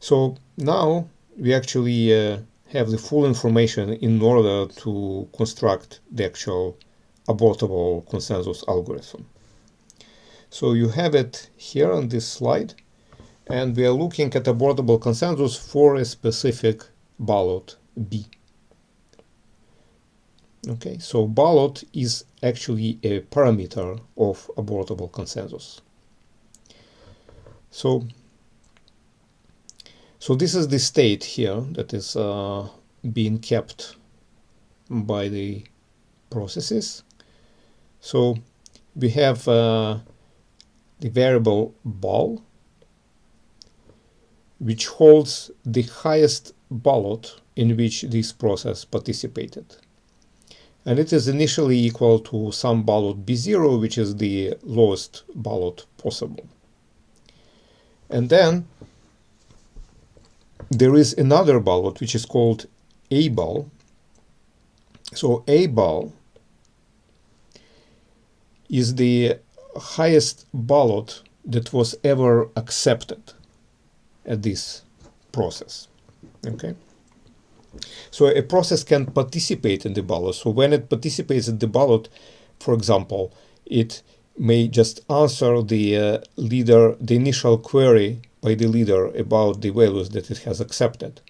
So now we actually have the full information in order to construct the actual abortable consensus algorithm. So you have it here on this slide, and we are looking at abortable consensus for a specific ballot B. Okay, so ballot is actually a parameter of abortable consensus. So this is the state here that is being kept by the processes. So we have the variable ball, which holds the highest ballot in which this process participated. And it is initially equal to some ballot B0, which is the lowest ballot possible. And then there is another ballot, which is called A ball. So A ball is the highest ballot that was ever accepted at this process. Okay. So a process can participate in the ballot. So when it participates in the ballot, for example, it may just answer the leader, the initial query by the leader about the values that it has accepted.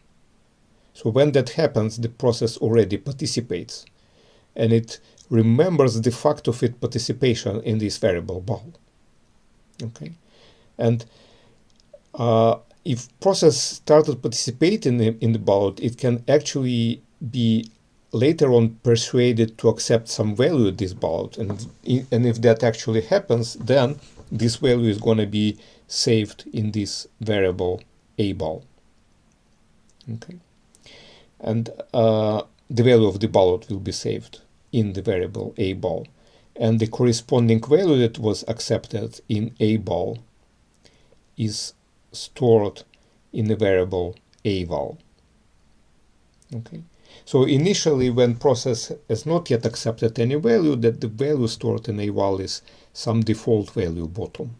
So when that happens, the process already participates, and it remembers the fact of its participation in this variable ball. Okay, and if process started participating in the ballot, it can actually be later on persuaded to accept some value at this ballot, and if that actually happens, then this value is going to be saved in this variable A ball. Okay, and the value of the ballot will be saved in the variable A ball, and the corresponding value that was accepted in A ball is stored in the variable A val. Okay, so initially, when process has not yet accepted any value, that the value stored in A val is some default value bottom.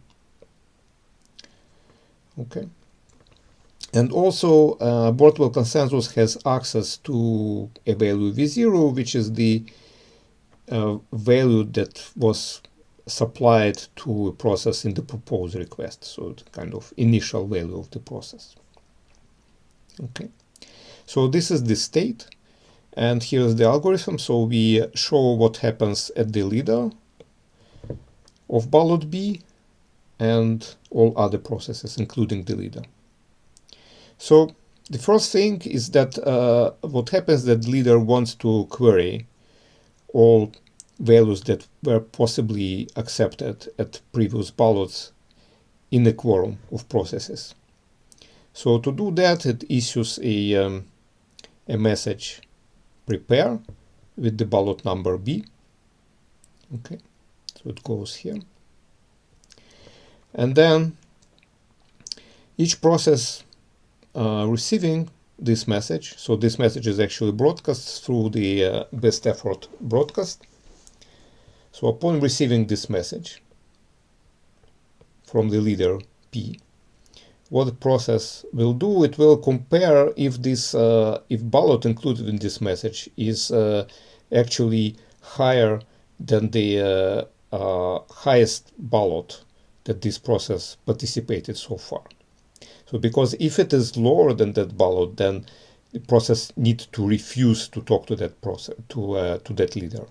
Okay, and also abortable consensus has access to a value V0, which is the value that was supplied to a process in the propose request, so the kind of initial value of the process. Okay, so this is the state, and here's the algorithm. So we show what happens at the leader of ballot B and all other processes, including the leader. So the first thing is that what happens that leader wants to query all values that were possibly accepted at previous ballots in a quorum of processes. So to do that, it issues a message prepare with the ballot number B. Okay, so it goes here. And then each process receiving this message, so this message is actually broadcast through the best effort broadcast. So upon receiving this message from the leader P, what the process will do, it will compare if this if ballot included in this message is actually higher than the highest ballot that this process participated so far. So because if it is lower than that ballot, then the process needs to refuse to talk to that process to that leader,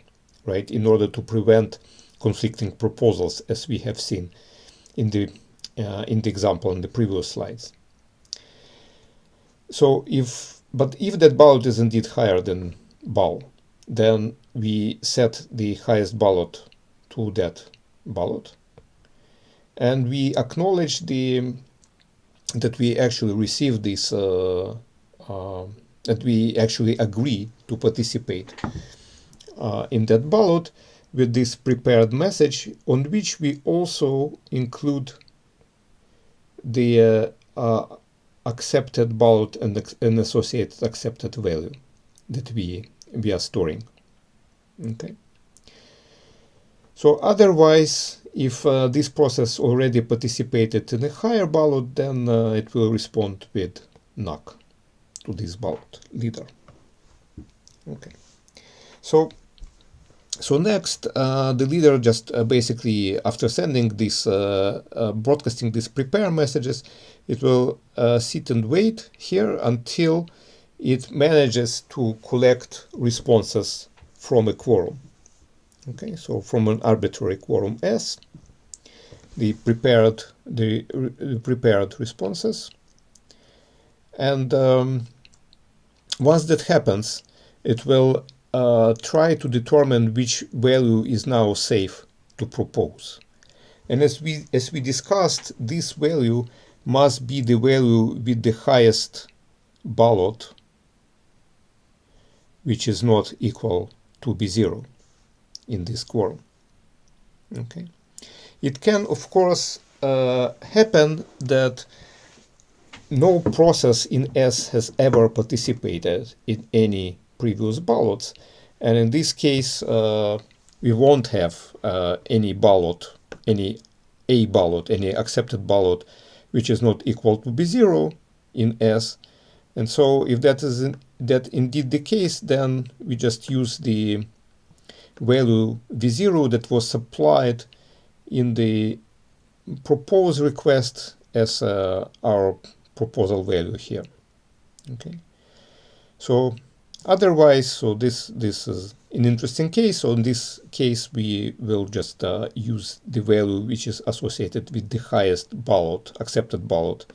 right? In order to prevent conflicting proposals, as we have seen in the example in the previous slides. So if that ballot is indeed higher than ball, then we set the highest ballot to that ballot, and we acknowledge that we actually receive this, that we actually agree to participate in that ballot with this prepared message, on which we also include the accepted ballot and associated accepted value that we are storing. Okay. So otherwise, if this process already participated in a higher ballot, then it will respond with knock to this ballot leader. Okay, so next, the leader just basically, after sending this, broadcasting these prepare messages, it will sit and wait here until it manages to collect responses from a quorum. Okay, so from an arbitrary quorum S, the prepared responses, and once that happens, it will try to determine which value is now safe to propose. And as we discussed, this value must be the value with the highest ballot, which is not equal to B0 in this quorum. Okay. It can, of course, happen that no process in S has ever participated in any previous ballots, and in this case we won't have any ballot, any accepted ballot which is not equal to B0 in S. And so if that is indeed the case, then we just use the value V0 that was supplied in the propose request as our proposal value here. Okay, so otherwise, so this is an interesting case. So in this case, we will just use the value which is associated with the highest ballot, accepted ballot,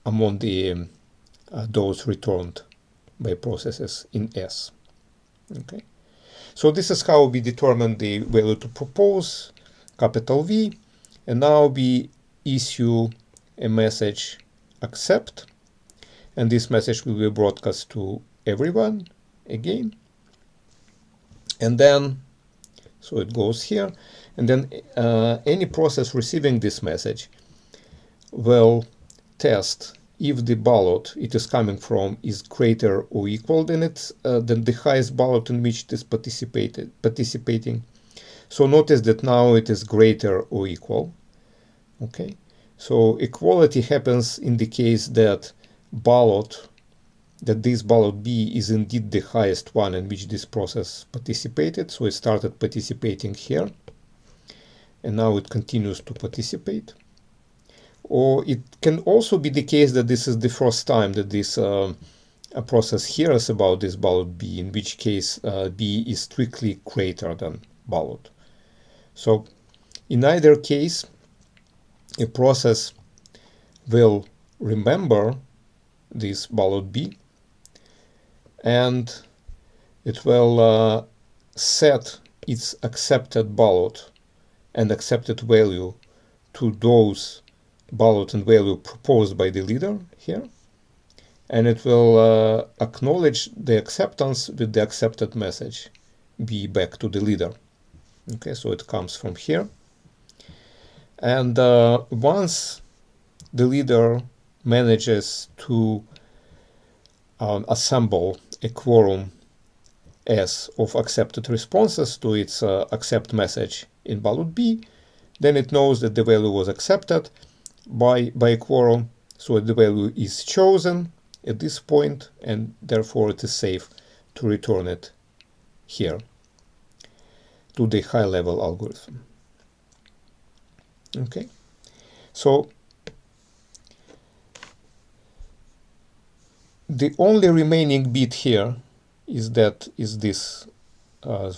among the those returned by processes in S. Okay, so this is how we determine the value to propose, capital V, and now we issue a message accept, and this message will be broadcast to everyone again. And then, so it goes here, and then any process receiving this message will test if the ballot it is coming from is greater or equal than the highest ballot in which it is participating. So notice that now it is greater or equal. Okay, so equality happens in the case that this ballot B is indeed the highest one in which this process participated. So it started participating here, and now it continues to participate. Or it can also be the case that this is the first time that this process hears about this ballot B, in which case B is strictly greater than ballot. So in either case, a process will remember this ballot B, and it will set its accepted ballot and accepted value to those ballot and value proposed by the leader here, and it will acknowledge the acceptance with the accepted message B back to the leader. Okay, so it comes from here, and once the leader manages to assemble a quorum S of accepted responses to its accept message in ballot B, then it knows that the value was accepted by a quorum, so the value is chosen at this point, and therefore it is safe to return it here to the high-level algorithm. Okay, so the only remaining bit here is this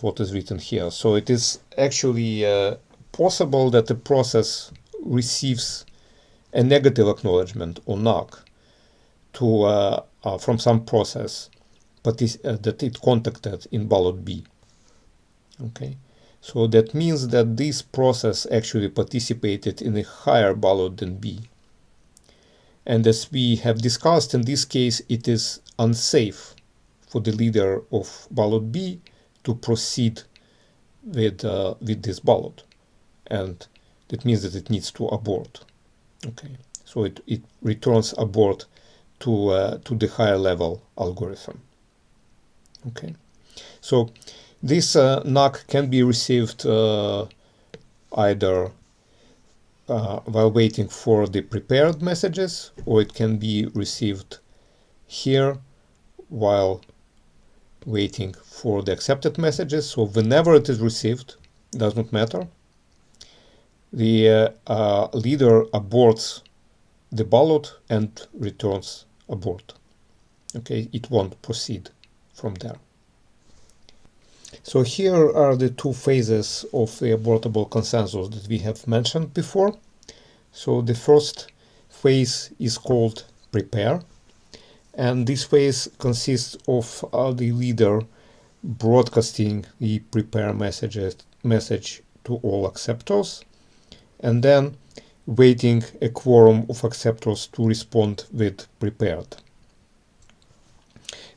what is written here. So it is actually possible that the process receives a negative acknowledgement or knock to from some process that it contacted in ballot B. Okay, so that means that this process actually participated in a higher ballot than B. And as we have discussed, in this case, it is unsafe for the leader of ballot B to proceed with this ballot, and that means that it needs to abort. Okay, so it returns abort to the higher level algorithm. Okay, so this knock can be received either while waiting for the prepared messages, or it can be received here while waiting for the accepted messages. So whenever it is received, does not matter. The leader aborts the ballot and returns abort. Okay, it won't proceed from there. So here are the two phases of the abortable consensus that we have mentioned before. So the first phase is called prepare, and this phase consists of the leader broadcasting the prepare message to all acceptors, and then waiting a quorum of acceptors to respond with prepared.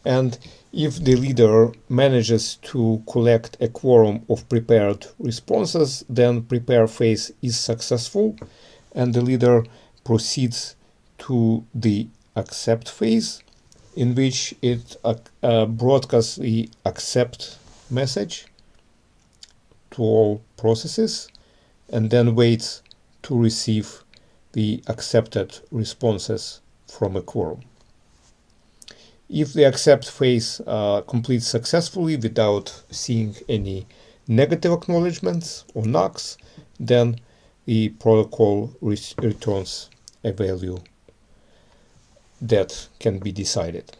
And if the leader manages to collect a quorum of prepared responses, then prepare phase is successful, and the leader proceeds to the accept phase, in which it broadcasts the accept message to all processes, and then waits to receive the accepted responses from a quorum. If the accept phase completes successfully without seeing any negative acknowledgements or knocks, then the protocol returns a value that can be decided.